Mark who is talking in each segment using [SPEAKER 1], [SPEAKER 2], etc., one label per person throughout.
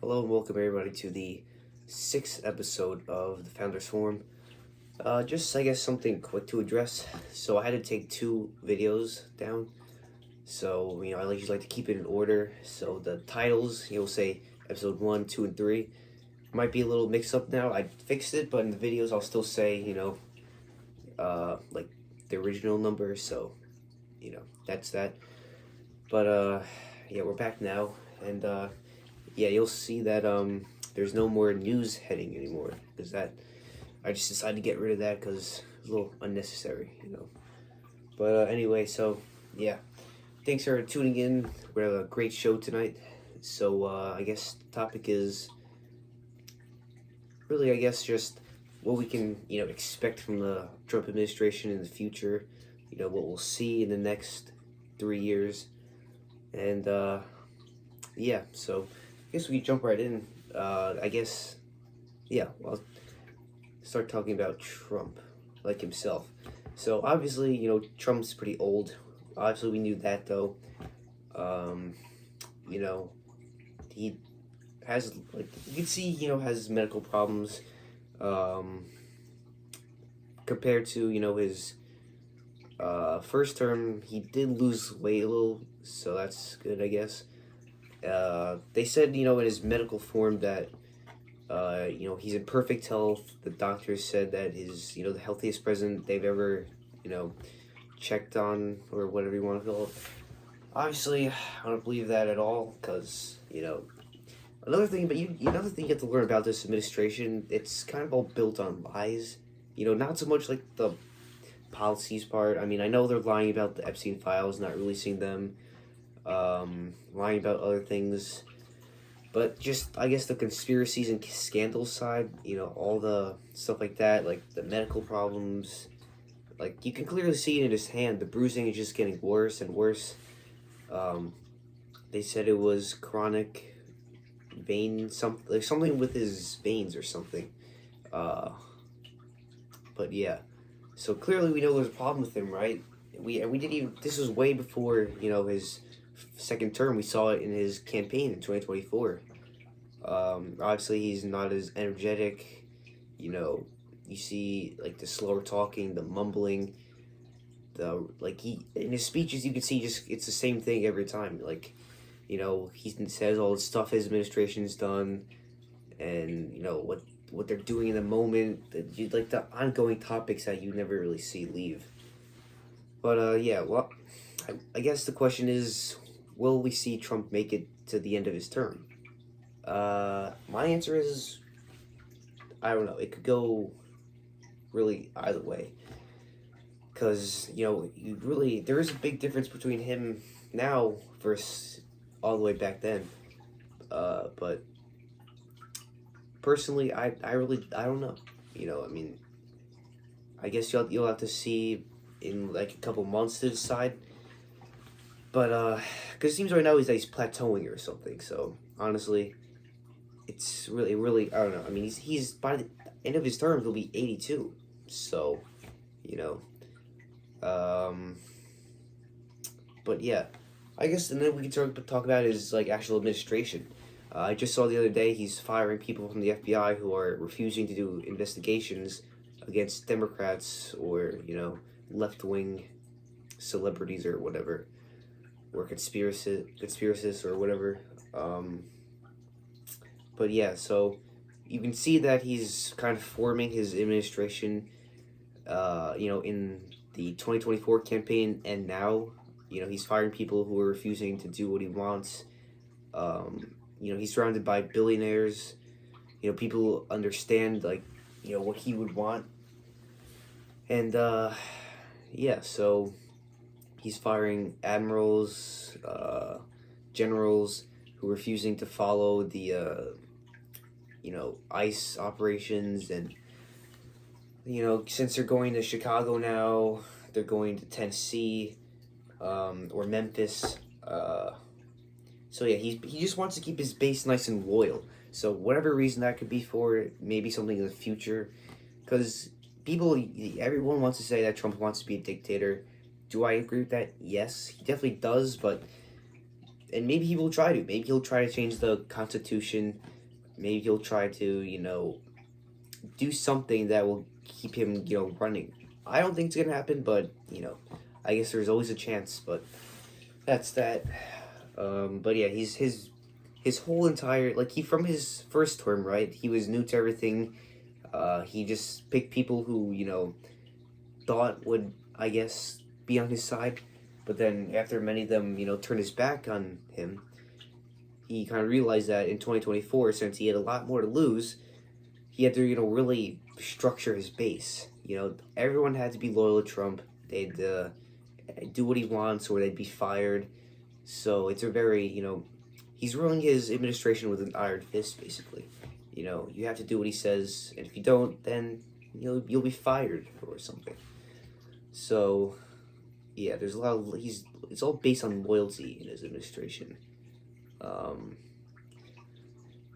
[SPEAKER 1] Hello and welcome everybody to the sixth episode of the Founders Forum. Just I guess something quick to address. So I had to take two videos down. So I usually like to keep it in order. So the titles you'll say episode 1, 2, and 3 might be a little mixed up now. I fixed it, but in the videos I'll still say like the original number. So that's that. But yeah, we're back now, and yeah, you'll see that there's no more news heading anymore, because that I just decided to get rid of that because it's a little unnecessary. But anyway, so yeah, thanks for tuning in. We have a great show tonight. So I guess the topic is really, I guess, just what we can expect from the Trump administration in the future. What we'll see in the next 3 years, and yeah, so I guess we can jump right in. I guess, yeah, I'll start talking about Trump, like himself. So obviously, Trump's pretty old. Obviously, we knew that, though. He has, like, you can see, has medical problems, compared to, his first term. He did lose weight a little, so that's good, I guess. They said, in his medical form that, he's in perfect health. The doctors said that he's, the healthiest president they've ever, checked on, or whatever you want to call it. Obviously, I don't believe that at all, because, another thing you have to learn about this administration, it's kind of all built on lies. Not so much like the policies part. I mean, I know they're lying about the Epstein files, not releasing them, lying about other things, but just, I guess, the conspiracies and scandals side, all the stuff like that, like the medical problems, like, you can clearly see it in his hand. The bruising is just getting worse and worse. They said it was chronic vein, something with his veins or something, but yeah. So clearly we know there's a problem with him, right? We didn't even, this was way before, his second term. We saw it in his campaign in 2024. Obviously he's not as energetic, you see, like, the slower talking, the mumbling, he, in his speeches, you can see just, it's the same thing every time. Like, he says all the stuff his administration's done, and, what they're doing in the moment, like the ongoing topics that you never really see leave. But yeah, well, I guess the question is, will we see Trump make it to the end of his term? My answer is, I don't know. It could go really either way, because there is a big difference between him now versus all the way back then. But personally, I don't know. I mean, I guess you'll have to see in like a couple months to decide. But because it seems right now he's plateauing or something. So honestly, it's really, I don't know. I mean, he's by the end of his term he'll be 82. So, but yeah, I guess, and then we can talk about his actual administration. I just saw the other day he's firing people from the FBI who are refusing to do investigations against Democrats or, left-wing celebrities or whatever, or conspiracists or whatever. But yeah, so you can see that he's kind of forming his administration, in the 2024 campaign, and now, he's firing people who are refusing to do what he wants. He's surrounded by billionaires, people who understand, what he would want. And, yeah, so he's firing admirals, generals who are refusing to follow the, ICE operations. And, since they're going to Chicago now, they're going to Tennessee, or Memphis. So yeah, he just wants to keep his base nice and loyal. So whatever reason that could be for, maybe something in the future, because everyone wants to say that Trump wants to be a dictator. Do I agree with that? Yes, he definitely does, and maybe he will try to. Maybe he'll try to change the Constitution, maybe he'll try to, do something that will keep him, running. I don't think it's gonna happen, but I guess there's always a chance. But that's that. But yeah, his whole entire, like, he from his first term, right? He was new to everything. He just picked people who thought would, I guess, be on his side. But then after many of them turned his back on him, he kind of realized that in 2024, since he had a lot more to lose, he had to really structure his base. Everyone had to be loyal to Trump. They'd do what he wants, or they'd be fired. So it's a very he's ruling his administration with an iron fist, basically. You have to do what he says, and if you don't, then you'll be fired or something. So yeah, there's a lot of it's all based on loyalty in his administration.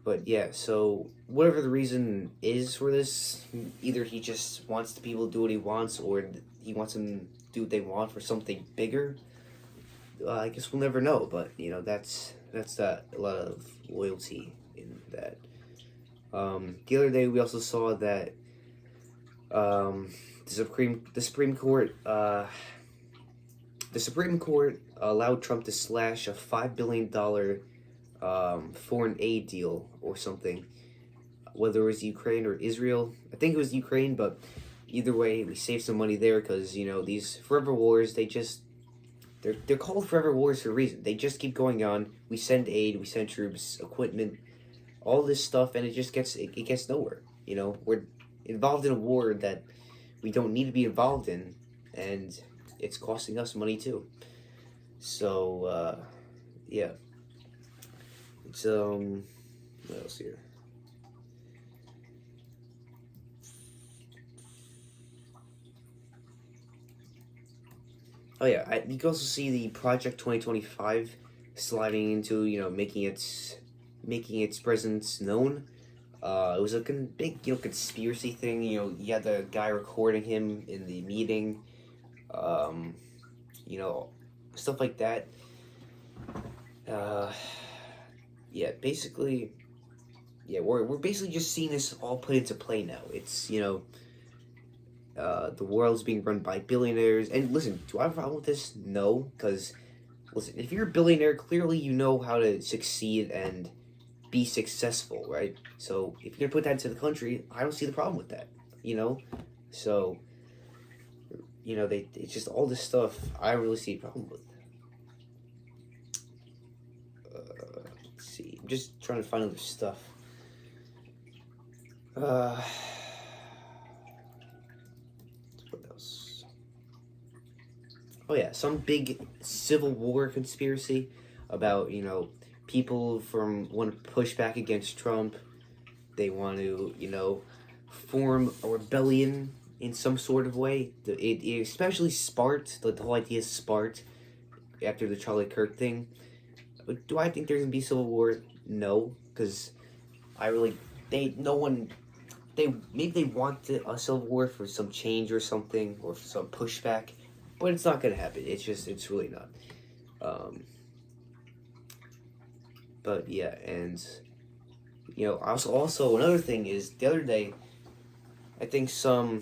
[SPEAKER 1] But yeah, so whatever the reason is for this, either he just wants the people to do what he wants, or he wants them to do what they want for something bigger. I guess we'll never know. But that's that, a lot of loyalty in that. The other day we also saw that the Supreme Court allowed Trump to slash a $5 billion foreign aid deal or something, whether it was Ukraine or Israel. I think it was Ukraine, but either way, we saved some money there because these forever wars, they're called forever wars for a reason. They just keep going on. We send aid, we send troops, equipment, all this stuff, and it just gets nowhere. We're involved in a war that we don't need to be involved in, and it's costing us money too. So yeah. It's what else here? Oh yeah, you can also see the Project 2025 sliding into making its presence known. It was a big conspiracy thing. You had the guy recording him in the meeting. Stuff like that. Yeah, basically, yeah, we're basically just seeing this all put into play now. It's the world's being run by billionaires. And listen, do I have a problem with this? No, because listen, if you're a billionaire, clearly you know how to succeed and be successful, right? So if you're gonna put that into the country, I don't see the problem with that. So it's just all this stuff I don't really see a problem with. Let's see, I'm just trying to find other stuff. What else? Oh yeah, some big Civil War conspiracy about people want to push back against Trump. They want to form a rebellion in some sort of way. It especially sparked the whole idea sparked after the Charlie Kirk thing. Do I think there's gonna be civil war? No, because maybe they want a civil war for some change or something, or for some pushback, but it's not gonna happen. It's really not. But yeah, and also another thing is the other day, I think I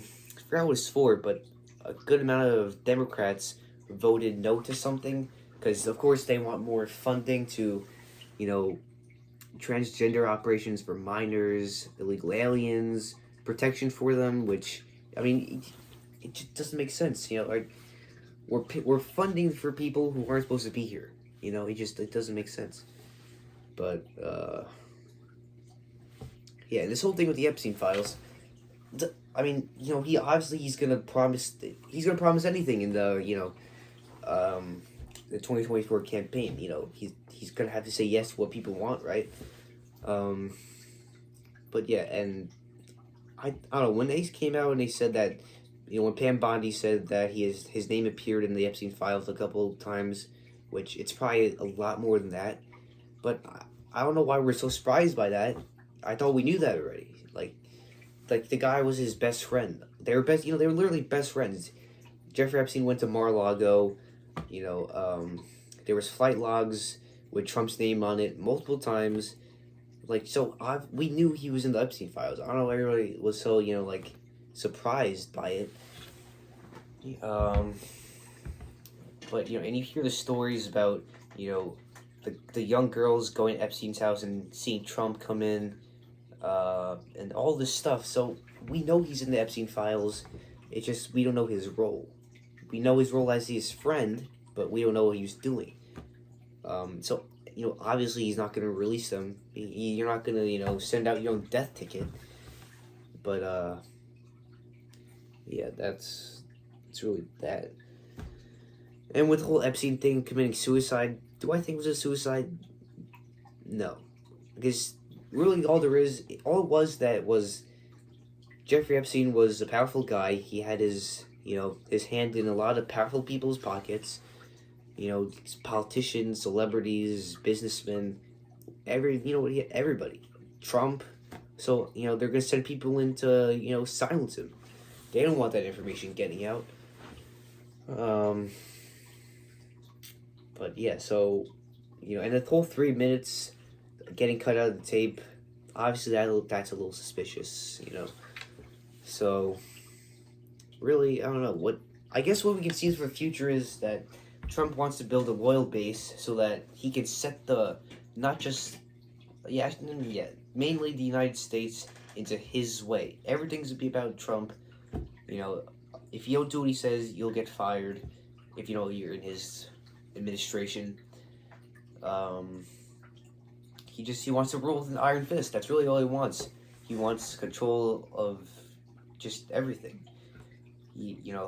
[SPEAKER 1] forgot what it's for, but a good amount of Democrats voted no to something because of course they want more funding to, transgender operations for minors, illegal aliens, protection for them, which I mean, it just doesn't make sense. Like we're funding for people who aren't supposed to be here. It doesn't make sense. But yeah, this whole thing with the Epstein files. I mean, he's gonna promise anything in the 2024 campaign. He's gonna have to say yes to what people want, right? But yeah, and I don't know, when they came out and they said that, when Pam Bondi said that his name appeared in the Epstein files a couple of times, which it's probably a lot more than that, but I don't know why we're so surprised by that. I thought we knew that already. Like the guy was his best friend. They were they were literally best friends. Jeffrey Epstein went to Mar-a-Lago. There was flight logs with Trump's name on it multiple times. like, so we knew he was in the Epstein files. I don't know, everybody was so, like, surprised by it. But, and you hear the stories about, the young girls going to Epstein's house and seeing Trump come in, and all this stuff. So we know he's in the Epstein files. It's just we don't know his role. We know his role as his friend, but we don't know what he was doing. So, obviously he's not going to release them. You're not going to, send out your own death ticket. But, yeah, it's really that. And with the whole Epstein thing, committing suicide, do I think it was a suicide? No. Because really all it was Jeffrey Epstein was a powerful guy. He had his hand in a lot of powerful people's pockets. Politicians, celebrities, businessmen, everybody. Trump. So, they're going to send people in to, silence him. They don't want that information getting out. But yeah, so, and the whole 3 minutes getting cut out of the tape, obviously that's a little suspicious, So, really, I don't know. I guess what we can see for the future is that Trump wants to build a loyal base so that he can set mainly the United States into his way. Everything's to be about Trump. If you don't do what he says, you'll get fired. If you're in his administration. He wants to rule with an iron fist. That's really all he wants. He wants control of just everything.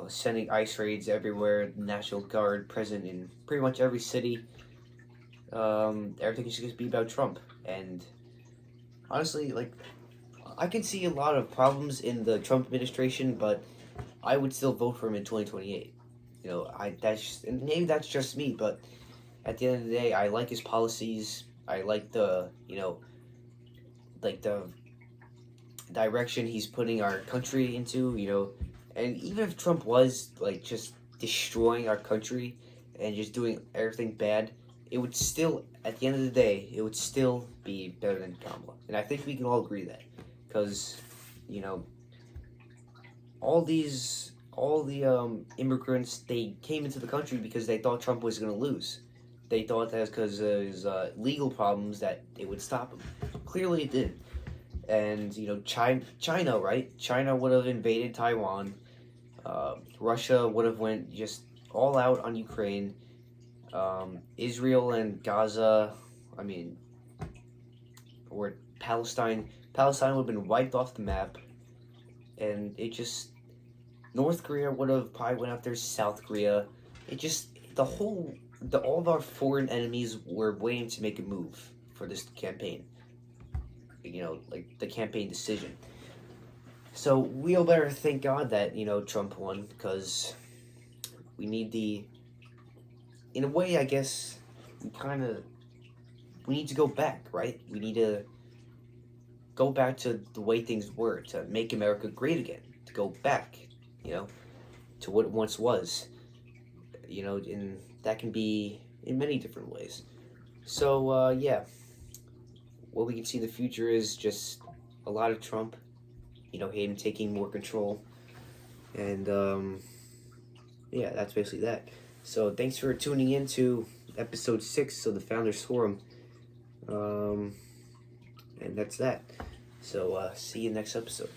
[SPEAKER 1] Sending ICE raids everywhere, National Guard present in pretty much every city. Everything is just be about Trump. And honestly, like, I can see a lot of problems in the Trump administration, but I would still vote for him in 2028. Maybe that's just me, but at the end of the day, I like his policies. I like the direction he's putting our country into, and even if Trump was, just destroying our country and just doing everything bad, it would still, at the end of the day, it would still be better than Kamala. And I think we can all agree that. Because, all the immigrants, they came into the country because they thought Trump was going to lose. They thought that because of his legal problems that it would stop him. Clearly it didn't. And, China, right? China would have invaded Taiwan. Russia would have went just all out on Ukraine. Israel and Gaza, or Palestine would have been wiped off the map. And North Korea would have probably went after South Korea. All of our foreign enemies were waiting to make a move for this campaign. The campaign decision. So we all better thank God that, Trump won, because we need in a way, I guess, we need to go back, right? We need to go back to the way things were, to make America great again, to go back, to what it once was, and that can be in many different ways. So, yeah, what we can see in the future is just a lot of Trump, him taking more control, and, yeah, that's basically that. So, thanks for tuning in to episode 6 of the Founders Forum, and that's that. So, see you next episode.